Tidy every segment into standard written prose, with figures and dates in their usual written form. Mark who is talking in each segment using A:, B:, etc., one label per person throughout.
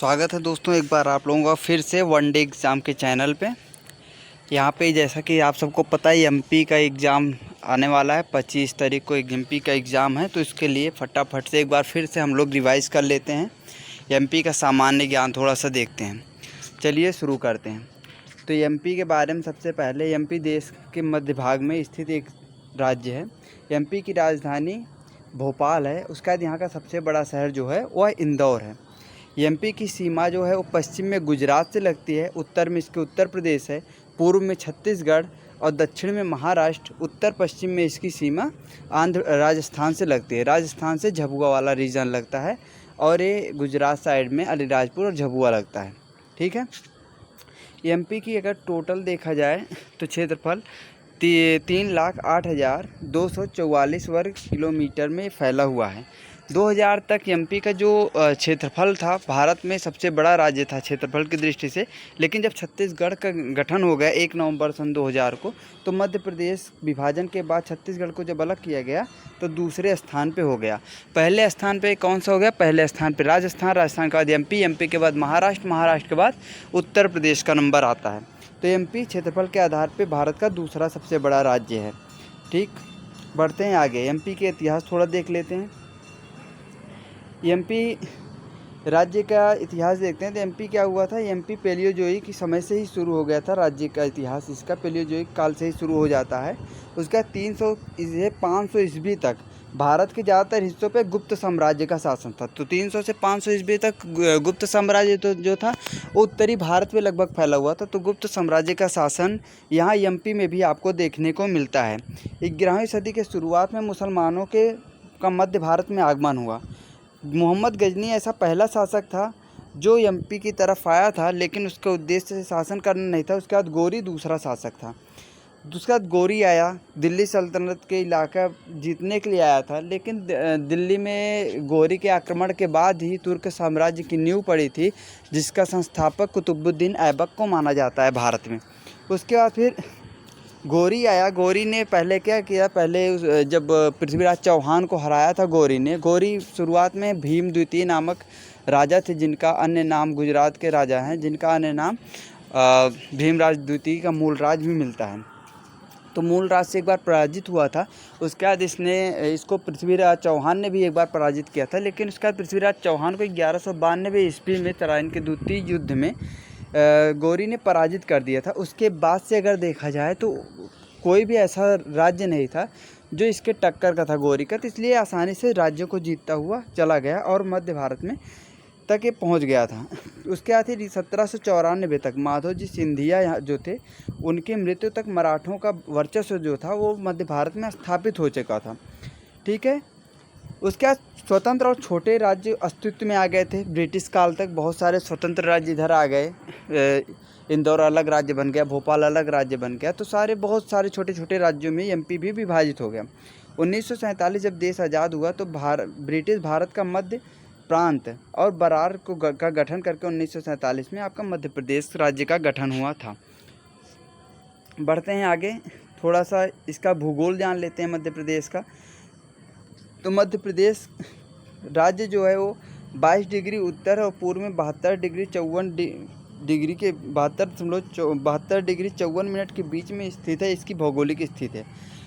A: स्वागत है दोस्तों एक बार आप लोगों का फिर से वन डे एग्ज़ाम के चैनल पे। यहाँ पे जैसा कि आप सबको पता है एमपी का एग्ज़ाम आने वाला है। 25 तारीख को एमपी का एग्ज़ाम है, तो इसके लिए फटाफट से एक बार फिर से हम लोग रिवाइज़ कर लेते हैं। एमपी का सामान्य ज्ञान थोड़ा सा देखते हैं। चलिए शुरू करते हैं। तो एमपी के बारे में सबसे पहले, एमपी देश के मध्य भाग में स्थित एक राज्य है। एमपी की राजधानी भोपाल है। उसके बाद यहाँ का सबसे बड़ा शहर जो है वह इंदौर है। एमपी की सीमा जो है वो पश्चिम में गुजरात से लगती है, उत्तर में इसके उत्तर प्रदेश है, पूर्व में छत्तीसगढ़ और दक्षिण में महाराष्ट्र, उत्तर पश्चिम में इसकी सीमा राजस्थान से लगती है। राजस्थान से झाबुआ वाला रीजन लगता है और ये गुजरात साइड में अलीराजपुर और झाबुआ लगता है। ठीक है। एमपी की अगर टोटल देखा जाए तो क्षेत्रफल 3,08,244 वर्ग किलोमीटर में फैला हुआ है। 2000 तक एमपी का जो क्षेत्रफल था भारत में सबसे बड़ा राज्य था क्षेत्रफल की दृष्टि से। लेकिन जब छत्तीसगढ़ का गठन हो गया 1 नवंबर सन 2000 को, तो मध्य प्रदेश विभाजन के बाद छत्तीसगढ़ को जब अलग किया गया तो दूसरे स्थान पे हो गया। पहले स्थान पे कौन सा हो गया? पहले स्थान पे राजस्थान, राजस्थान के बाद एमपी के बाद महाराष्ट्र, महाराष्ट्र के बाद उत्तर प्रदेश का नंबर आता है। तो एमपी क्षेत्रफल के आधार पे भारत का दूसरा सबसे बड़ा राज्य है। ठीक, बढ़ते हैं आगे। एमपी के इतिहास थोड़ा देख लेते हैं। एमपी राज्य का इतिहास देखते हैं तो एमपी क्या हुआ था। एमपी पैलियोजोइक के समय से ही शुरू हो गया था। राज्य का इतिहास इसका पैलियोजोइक काल से ही शुरू हो जाता है। उसका 300 से 500 ईस्वी तक भारत के ज़्यादातर हिस्सों पे गुप्त साम्राज्य का शासन था। तो 300 से 500 ईस्वी तक गुप्त साम्राज्य तो जो था वो उत्तरी भारत में लगभग फैला हुआ था। तो गुप्त साम्राज्य का शासन यहाँ एमपी में भी आपको देखने को मिलता है। 11वीं सदी के शुरुआत में मुसलमानों का मध्य भारत में आगमन हुआ। मोहम्मद गजनी ऐसा पहला शासक था जो एमपी की तरफ आया था, लेकिन उसका उद्देश्य से शासन करना नहीं था। उसके बाद गौरी दूसरा शासक था। उसके बाद गौरी आया, दिल्ली सल्तनत के इलाका जीतने के लिए आया था, लेकिन दिल्ली में गौरी के आक्रमण के बाद ही तुर्क साम्राज्य की नींव पड़ी थी, जिसका संस्थापक कुतुबुद्दीन ऐबक को माना जाता है भारत में। उसके बाद फिर गौरी आया। गौरी ने पहले क्या किया, पहले जब पृथ्वीराज चौहान को हराया था गौरी शुरुआत में भीम द्वितीय नामक राजा थे, जिनका अन्य नाम गुजरात के राजा हैं, जिनका अन्य नाम भीमराज द्वितीय का मूल राज भी मिलता है। तो मूल राज से एक बार पराजित हुआ था। उसके बाद इसको पृथ्वीराज चौहान ने भी एक बार पराजित किया था, लेकिन उसके बाद पृथ्वीराज चौहान को 1192 ईस्वी में तराइन के द्वितीय युद्ध में गौरी ने पराजित कर दिया था। उसके बाद से अगर देखा जाए तो कोई भी ऐसा राज्य नहीं था जो इसके टक्कर का था गौरी का। तो इसलिए आसानी से राज्य को जीतता हुआ चला गया और मध्य भारत में तक ये पहुंच गया था। उसके बाद ही 1794 तक माधोजी सिंधिया जो थे, उनकी मृत्यु तक मराठों का वर्चस्व जो था वो मध्य भारत में स्थापित हो चुका था। ठीक है। उसके बाद स्वतंत्र और छोटे राज्य अस्तित्व में आ गए थे। ब्रिटिश काल तक बहुत सारे स्वतंत्र राज्य इधर आ गए। इंदौर अलग राज्य बन गया, भोपाल अलग राज्य बन गया। तो बहुत सारे छोटे छोटे राज्यों में एमपी भी विभाजित हो गया। 1947 जब देश आज़ाद हुआ तो ब्रिटिश भारत का मध्य प्रांत और बरार का गठन करके 1947 में आपका मध्य प्रदेश राज्य का गठन हुआ था। बढ़ते हैं आगे, थोड़ा सा इसका भूगोल जान लेते हैं मध्य प्रदेश का। तो मध्य प्रदेश राज्य जो है वो 22 डिग्री उत्तर और पूर्व में 72 डिग्री 54 के बीच में स्थित है। इसकी भौगोलिक स्थिति है।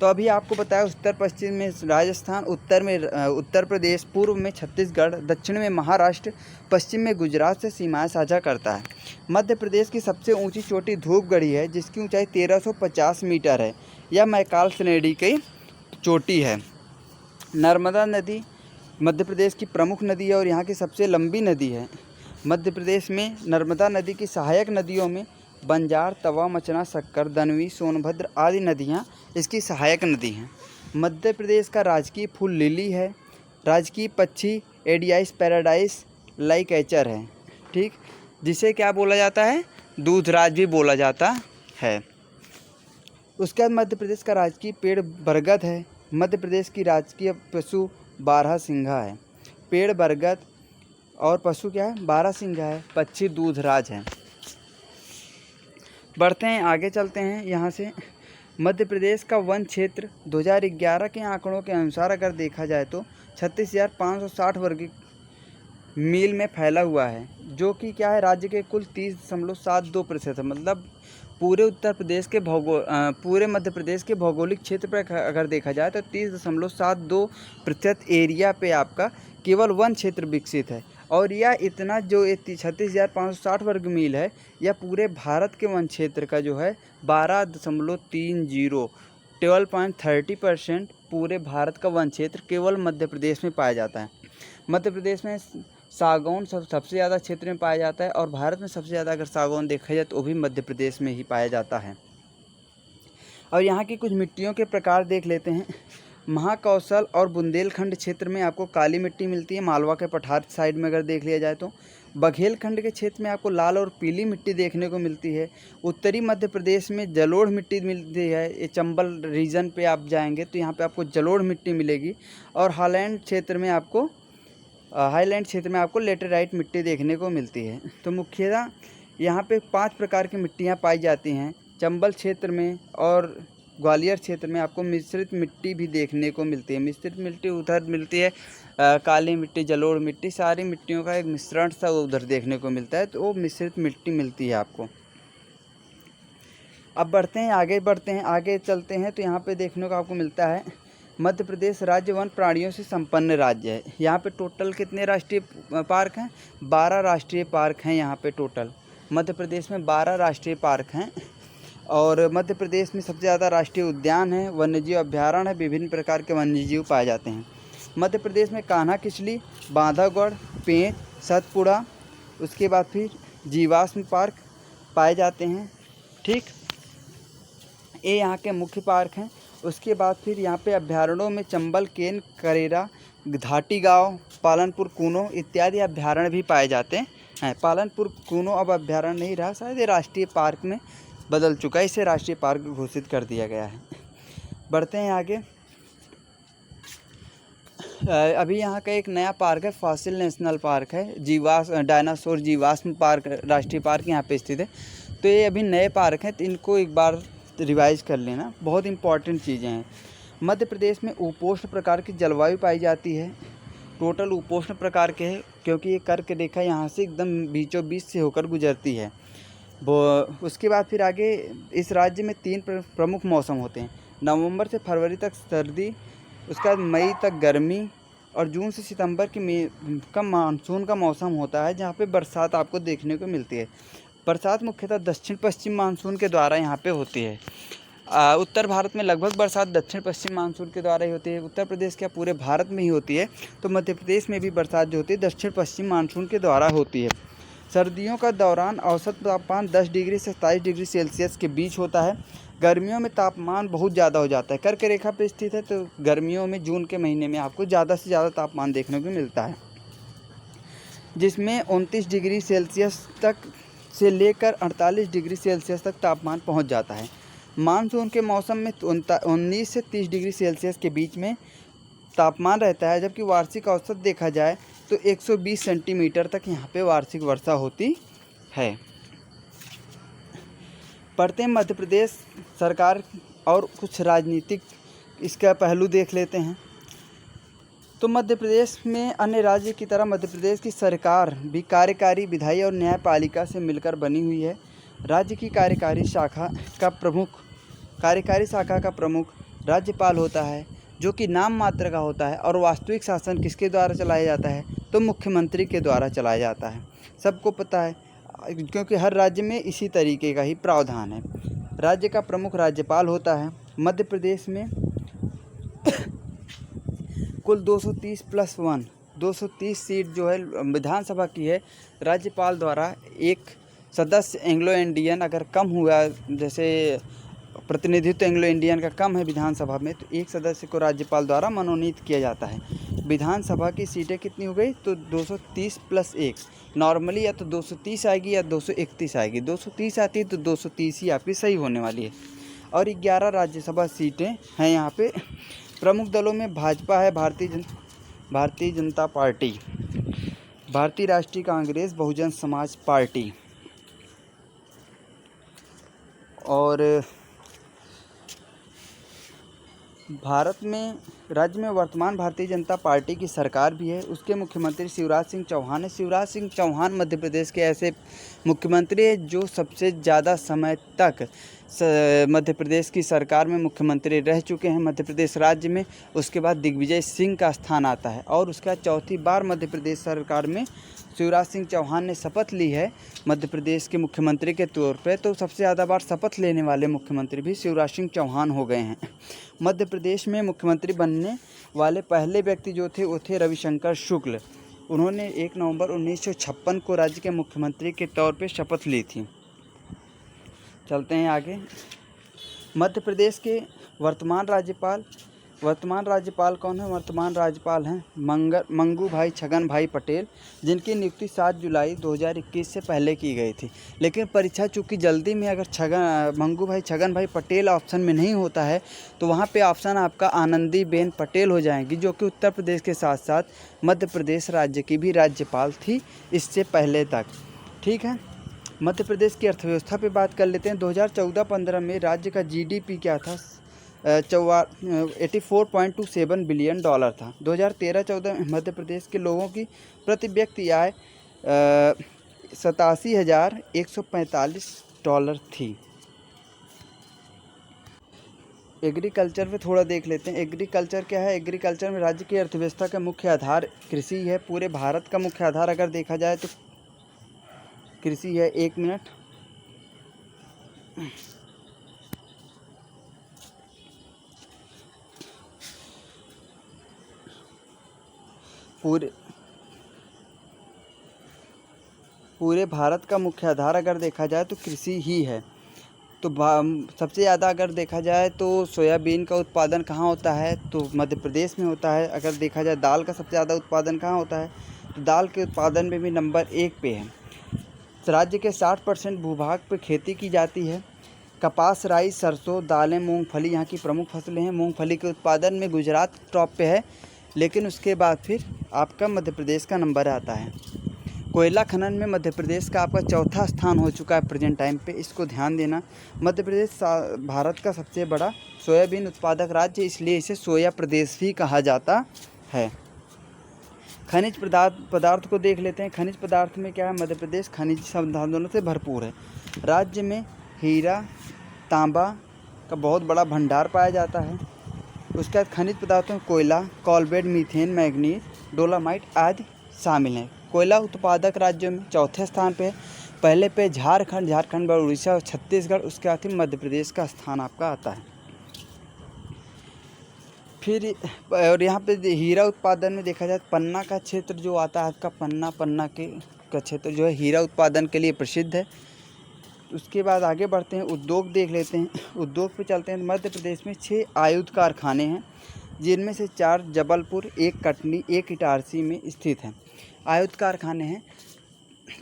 A: तो अभी आपको बताया उत्तर पश्चिम में राजस्थान, उत्तर में उत्तर प्रदेश, पूर्व में छत्तीसगढ़, दक्षिण में महाराष्ट्र, पश्चिम में गुजरात से सीमाएं साझा करता है। मध्य प्रदेश की सबसे ऊंची चोटी धूपगढ़ी है, जिसकी ऊंचाई 1350 मीटर है। यह मैकाल श्रेणी की चोटी है। नर्मदा नदी मध्य प्रदेश की प्रमुख नदी है और यहाँ की सबसे लंबी नदी है। मध्य प्रदेश में नर्मदा नदी की सहायक नदियों में बंजार, तवा, मचना, शक्कर, दनवी, सोनभद्र आदि नदियाँ इसकी सहायक नदी हैं। मध्य प्रदेश का राजकीय फूल लिली है। राजकीय पक्षी एडियाइस पैराडाइस लाइकैचर है। ठीक, जिसे क्या बोला जाता है? दूधराज भी बोला जाता है। उसके बाद मध्य प्रदेश का राजकीय पेड़ बरगद है। मध्य प्रदेश की राजकीय पशु बारहसिंघा है। पेड़ बरगद और पशु क्या है? बारहसिंघा है। पक्षी दूधराज है। बढ़ते हैं आगे, चलते हैं यहाँ से। मध्य प्रदेश का वन क्षेत्र 2011 के आंकड़ों के अनुसार अगर देखा जाए तो 36,560 वर्ग मील में फैला हुआ है, जो कि क्या है, राज्य के कुल 30.72% है। मतलब पूरे उत्तर प्रदेश के पूरे मध्य प्रदेश के भौगोलिक क्षेत्र पर अगर देखा जाए तो 30.72% एरिया पे आपका केवल वन क्षेत्र विकसित है। और यह इतना जो 36,560 वर्ग मील है, यह पूरे भारत के वन क्षेत्र का जो है 12.30% पूरे भारत का वन क्षेत्र केवल मध्य प्रदेश में पाया जाता है। मध्य प्रदेश में सागौन सबसे ज़्यादा क्षेत्र में पाया जाता है, और भारत में सबसे ज़्यादा अगर सागौन देखा जाए तो वो भी मध्य प्रदेश में ही पाया जाता है। और यहाँ की कुछ मिट्टियों के प्रकार देख लेते हैं। महाकौशल और बुंदेलखंड क्षेत्र में आपको काली मिट्टी मिलती है। मालवा के पठार साइड में अगर देख लिया जाए तो बघेलखंड के क्षेत्र में आपको लाल और पीली मिट्टी देखने को मिलती है। उत्तरी मध्य प्रदेश में जलोढ़ मिट्टी मिलती है। ये चंबल रीजन पे आप जाएंगे तो यहाँ पे आपको जलोढ़ मिट्टी मिलेगी। और हाईलैंड क्षेत्र में आपको लेटेराइट मिट्टी देखने को मिलती है। तो मुख्यतः यहाँ पे 5 प्रकार की मिट्टियाँ पाई जाती हैं। चंबल क्षेत्र में और ग्वालियर क्षेत्र में आपको मिश्रित मिट्टी भी देखने को मिलती है। मिश्रित मिट्टी उधर मिलती है, काली मिट्टी, जलोढ़ मिट्टी, सारी मिट्टियों का एक मिश्रण सा उधर देखने को मिलता है। तो वो मिश्रित मिट्टी मिलती है आपको। अब आगे चलते हैं तो यहाँ पे देखने को आपको मिलता है मध्य प्रदेश राज्य वन प्राणियों से संपन्न राज्य है। यहाँ पे टोटल कितने राष्ट्रीय पार्क हैं? 12 राष्ट्रीय पार्क हैं यहाँ पे टोटल। मध्य प्रदेश में 12 राष्ट्रीय पार्क हैं। और मध्य प्रदेश में सबसे ज़्यादा राष्ट्रीय उद्यान है, वन्यजीव अभ्यारण्य है, विभिन्न प्रकार के वन्यजीव पाए जाते हैं। मध्य प्रदेश में कान्हा किसली, बांधवगढ़, पेंच, सतपुड़ा, उसके बाद फिर जीवाश्म पार्क पाए जाते हैं। ठीक, ये यहाँ के मुख्य पार्क हैं। उसके बाद फिर यहाँ पे अभ्यारण्यों में चंबल, केन, करेरा, घाटी गाँव, पालनपुर, कूनो इत्यादि अभ्यारण्य भी पाए जाते हैं। पालनपुर कूनो अब अभ्यारण्य नहीं रहा, शायद ये राष्ट्रीय पार्क में बदल चुका है, इसे राष्ट्रीय पार्क घोषित कर दिया गया है। बढ़ते हैं आगे। अभी यहाँ का एक नया पार्क है, फॉसिल नेशनल पार्क है। डायनासोर जीवाश्म पार्क राष्ट्रीय पार्क यहाँ पे स्थित है। तो ये अभी नए पार्क हैं, तो इनको एक बार रिवाइज कर लेना, बहुत इंपॉर्टेंट चीज़ें हैं। मध्य प्रदेश में उपोष्ण प्रकार की जलवायु पाई जाती है। टोटल उपोष्ण प्रकार के हैं, क्योंकि ये कर्क रेखा यहाँ से एकदम बीचों बीच से होकर गुजरती है। उसके बाद फिर आगे इस राज्य में 3 प्रमुख मौसम होते हैं। नवंबर से फरवरी तक सर्दी, उसके बाद मई तक गर्मी, और जून से सितंबर का मानसून का मौसम होता है, जहाँ पे बरसात आपको देखने को मिलती है। बरसात मुख्यतः दक्षिण पश्चिम मानसून के द्वारा यहाँ पे होती है। उत्तर भारत में लगभग बरसात दक्षिण पश्चिम मानसून के द्वारा ही होती है। उत्तर प्रदेश क्या पूरे भारत में ही होती है, तो मध्य प्रदेश में भी बरसात जो होती है दक्षिण पश्चिम मानसून के द्वारा होती है। सर्दियों का दौरान औसत तापमान 10 डिग्री से 27 डिग्री सेल्सियस के बीच होता है। गर्मियों में तापमान बहुत ज़्यादा हो जाता है। कर्क रेखा पर स्थित है, तो गर्मियों में जून के महीने में आपको ज़्यादा से ज़्यादा तापमान देखने को मिलता है, जिसमें 29 डिग्री सेल्सियस तक से लेकर 48 डिग्री सेल्सियस तक तापमान पहुंच जाता है। मानसून के मौसम में 19 से 30 डिग्री सेल्सियस के बीच में तापमान रहता है, जबकि वार्षिक औसत देखा जाए तो 120 सेंटीमीटर तक यहाँ पे वार्षिक वर्षा होती है। पढ़ते हैं मध्य प्रदेश सरकार और कुछ राजनीतिक इसका पहलू देख लेते हैं। तो मध्य प्रदेश में अन्य राज्य की तरह मध्य प्रदेश की सरकार भी कार्यकारी, विधायी और न्यायपालिका से मिलकर बनी हुई है। राज्य की कार्यकारी शाखा का प्रमुख राज्यपाल होता है, जो कि नाम मात्र का होता है। और वास्तविक शासन किसके द्वारा चलाया जाता है? तो मुख्यमंत्री के द्वारा चलाया जाता है। सबको पता है, क्योंकि हर राज्य में इसी तरीके का ही प्रावधान है। राज्य का प्रमुख राज्यपाल होता है। मध्य प्रदेश में कुल 230 सीट जो है विधानसभा की है। राज्यपाल द्वारा एक सदस्य एंग्लो इंडियन अगर कम हुआ, जैसे प्रतिनिधित्व एंग्लो इंडियन का कम है विधानसभा में, तो एक सदस्य को राज्यपाल द्वारा मनोनीत किया जाता है। विधानसभा की सीटें कितनी हो गई? तो 230 + 1। नॉर्मली या तो 230 आएगी या 231 आएगी। 230 आती है तो 230 ही आपकी सही होने वाली है। और 11 राज्यसभा सीटें हैं यहाँ पे। प्रमुख दलों में भाजपा है, भारतीय जनता पार्टी, भारतीय राष्ट्रीय कांग्रेस, बहुजन समाज पार्टी, और भारत में राज्य में वर्तमान भारतीय जनता पार्टी की सरकार भी है। उसके मुख्यमंत्री शिवराज सिंह चौहान है। शिवराज सिंह चौहान मध्य प्रदेश के ऐसे मुख्यमंत्री हैं जो सबसे ज़्यादा समय तक मध्य प्रदेश की सरकार में मुख्यमंत्री रह चुके हैं मध्य प्रदेश राज्य में। उसके बाद दिग्विजय सिंह का स्थान आता है और उसके बाद चौथी बार मध्य प्रदेश सरकार में शिवराज सिंह चौहान ने शपथ ली है मध्य प्रदेश के मुख्यमंत्री के तौर पे। तो सबसे ज़्यादा बार शपथ लेने वाले मुख्यमंत्री भी शिवराज सिंह चौहान हो गए हैं। मध्य प्रदेश में मुख्यमंत्री बनने वाले पहले व्यक्ति जो थे वो थे रविशंकर शुक्ल। उन्होंने 1 नवंबर 1956 को राज्य के मुख्यमंत्री के तौर पे शपथ ली थी। चलते हैं आगे। मध्य प्रदेश के वर्तमान राज्यपाल कौन है? वर्तमान राज्यपाल हैं मंगू भाई छगन भाई पटेल, जिनकी नियुक्ति 7 जुलाई 2021 से पहले की गई थी। लेकिन परीक्षा चूँकि जल्दी में अगर मंगू भाई छगन भाई पटेल ऑप्शन में नहीं होता है तो वहाँ पे ऑप्शन आपका आनंदीबेन पटेल हो जाएंगी, जो कि उत्तर प्रदेश के साथ साथ मध्य प्रदेश राज्य की भी राज्यपाल थी इससे पहले तक। ठीक है, मध्य प्रदेश की अर्थव्यवस्था पे बात कर लेते हैं। 2014-15 में राज्य का जीडीपी क्या था? 84.27 बिलियन डॉलर था। 2013-14 में मध्य प्रदेश के लोगों की प्रति व्यक्ति आय 87,145 डॉलर थी। एग्रीकल्चर पे थोड़ा देख लेते हैं। एग्रीकल्चर क्या है? एग्रीकल्चर में राज्य की अर्थव्यवस्था का मुख्य आधार कृषि है। पूरे भारत का मुख्य आधार अगर देखा जाए तो कृषि है। 1 मिनट। पूरे भारत का मुख्य आधार अगर देखा जाए तो कृषि ही है। तो सबसे ज़्यादा अगर देखा जाए तो सोयाबीन का उत्पादन कहाँ होता है? तो मध्य प्रदेश में होता है। अगर देखा जाए दाल का सबसे ज़्यादा उत्पादन कहाँ होता है? तो दाल के उत्पादन में भी नंबर 1 पे है। राज्य के 60% भूभाग पर खेती की जाती है। कपास, राई, सरसों, दालें, मूंगफली यहाँ की प्रमुख फसलें हैं। मूंगफली के उत्पादन में गुजरात टॉप पे है, लेकिन उसके बाद फिर आपका मध्य प्रदेश का नंबर आता है। कोयला खनन में मध्य प्रदेश का आपका चौथा स्थान हो चुका है प्रेजेंट टाइम पे, इसको ध्यान देना। मध्य प्रदेश भारत का सबसे बड़ा सोयाबीन उत्पादक राज्य, इसलिए इसे सोया प्रदेश भी कहा जाता है। खनिज पदार्थ को देख लेते हैं। खनिज पदार्थ में क्या है? मध्य प्रदेश खनिज संसाधनों से भरपूर है। राज्य में हीरा, तांबा का बहुत बड़ा भंडार पाया जाता है। उसके बाद खनिज पदार्थों में कोयला, कोलबेट, मीथेन, मैग्नीज, डोलामाइट आदि शामिल हैं। कोयला उत्पादक राज्यों में चौथे स्थान पे है। पहले पे झारखंड, उड़ीसा और छत्तीसगढ़। उसके बाद मध्य प्रदेश का स्थान आपका आता है। फिर और यहाँ पे हीरा उत्पादन में देखा जाए पन्ना का क्षेत्र जो आता है आपका, पन्ना का क्षेत्र जो है हीरा उत्पादन के लिए प्रसिद्ध है। उसके बाद आगे बढ़ते हैं, उद्योग देख लेते हैं। उद्योग पे चलते हैं। मध्य प्रदेश में 6 आयुध कारखाने हैं, जिनमें से 4 जबलपुर, 1 कटनी, 1 इटारसी में स्थित हैं। आयुध कारखाने हैं।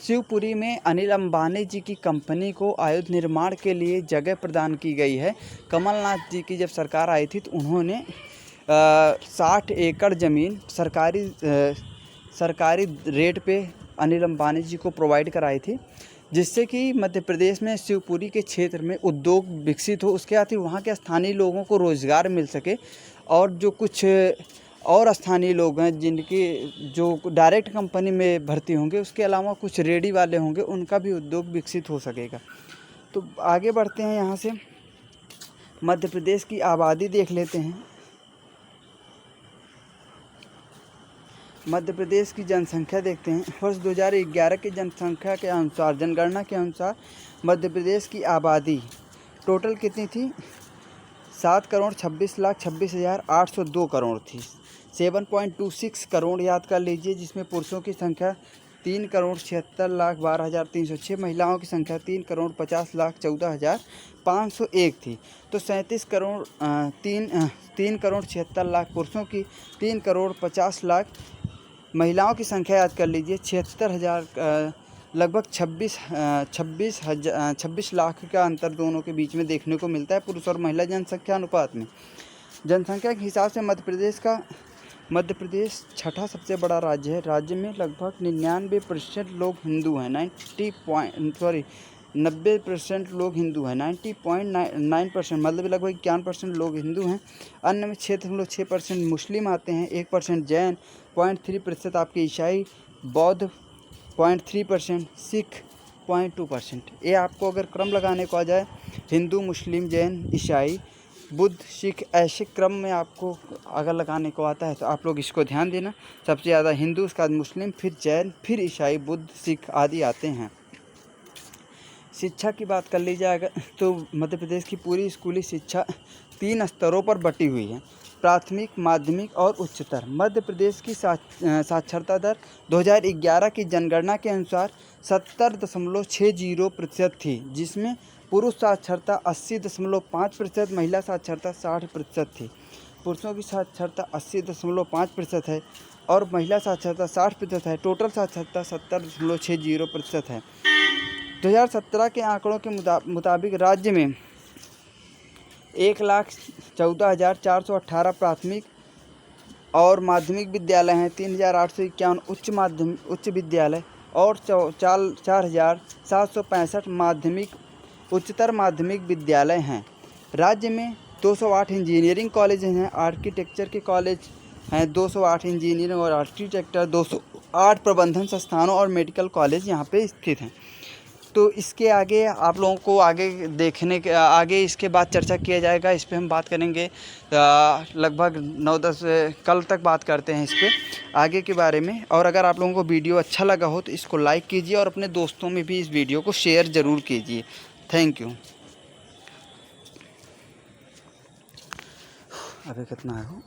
A: शिवपुरी में अनिल अंबानी जी की कंपनी को आयुध निर्माण के लिए जगह प्रदान की गई है। कमलनाथ जी की जब सरकार आई थी तो उन्होंने 60 एकड़ ज़मीन सरकारी रेट पे अनिल अंबानी जी को प्रोवाइड कराई थी, जिससे कि मध्य प्रदेश में शिवपुरी के क्षेत्र में उद्योग विकसित हो। उसके साथ ही वहाँ के स्थानीय लोगों को रोज़गार मिल सके, और जो कुछ और स्थानीय लोग हैं जिनके जो डायरेक्ट कंपनी में भर्ती होंगे, उसके अलावा कुछ रेडी वाले होंगे, उनका भी उद्योग विकसित हो सकेगा। तो आगे बढ़ते हैं। यहाँ से मध्य प्रदेश की आबादी देख लेते हैं। मध्य प्रदेश की जनसंख्या देखते हैं। वर्ष 2011 की जनसंख्या के अनुसार, जनगणना के अनुसार मध्य प्रदेश की आबादी टोटल कितनी थी? 7,26,26,802 करोड़ थी। 7.26 करोड़ याद कर लीजिए, जिसमें पुरुषों की संख्या 3,76,12,306, महिलाओं की संख्या 3,50,14,501 थी। तो 37 करोड़ 3,76,00,000 पुरुषों की, 3,50,00,000 महिलाओं की संख्या याद कर लीजिए। 76,000 लगभग 26 लाख का अंतर दोनों के बीच में देखने को मिलता है, पुरुष और महिला जनसंख्या अनुपात में। जनसंख्या के हिसाब से मध्य प्रदेश छठा सबसे बड़ा राज्य है। राज्य में लगभग 99% लोग हिंदू हैं। 90% लोग हिंदू हैं। 90.9% मतलब लगभग 51% लोग हिंदू हैं। अन्य में 6.6% मुस्लिम आते हैं, 1% जैन, 0.3% आपके ईसाई, बौद्ध 0.3%, सिख 0.2%। ये आपको अगर क्रम लगाने को आ जाए, हिंदू, मुस्लिम, जैन, ईसाई, बुद्ध, सिख, ऐसे क्रम में आपको अगर लगाने को आता है तो आप लोग इसको ध्यान देना। सबसे ज़्यादा हिंदू, उसके बाद मुस्लिम, फिर जैन, फिर ईसाई, बुद्ध, सिख आदि आते हैं। शिक्षा की बात कर ली जाए तो मध्य प्रदेश की पूरी स्कूली शिक्षा 3 स्तरों पर बटी हुई है: प्राथमिक, माध्यमिक और उच्चतर। मध्य प्रदेश की साक्षरता दर 2011 की जनगणना के अनुसार 70.60% थी, जिसमें पुरुष साक्षरता 80.5%, महिला साक्षरता 60% थी। पुरुषों की साक्षरता 80.5% है और महिला साक्षरता 60% है। टोटल साक्षरता 70.60% है। 2017 के आंकड़ों के मुताबिक राज्य में 1,14,418 प्राथमिक और माध्यमिक विद्यालय हैं, 3,851 उच्च विद्यालय और 4,765 माध्यमिक उच्चतर माध्यमिक विद्यालय हैं। राज्य में 208 इंजीनियरिंग कॉलेज हैं, आर्किटेक्चर के कॉलेज हैं 208 इंजीनियरिंग और आर्किटेक्चर, 208 प्रबंधन संस्थानों और मेडिकल कॉलेज यहाँ पे स्थित हैं। तो इसके आगे आप लोगों को आगे इसके बाद चर्चा किया जाएगा। इस पे हम बात करेंगे लगभग 9-10 कल तक बात करते हैं इस पे आगे के बारे में। और अगर आप लोगों को वीडियो अच्छा लगा हो तो इसको लाइक कीजिए और अपने दोस्तों में भी इस वीडियो को शेयर ज़रूर कीजिए। Thank you. अभी कितना है वो?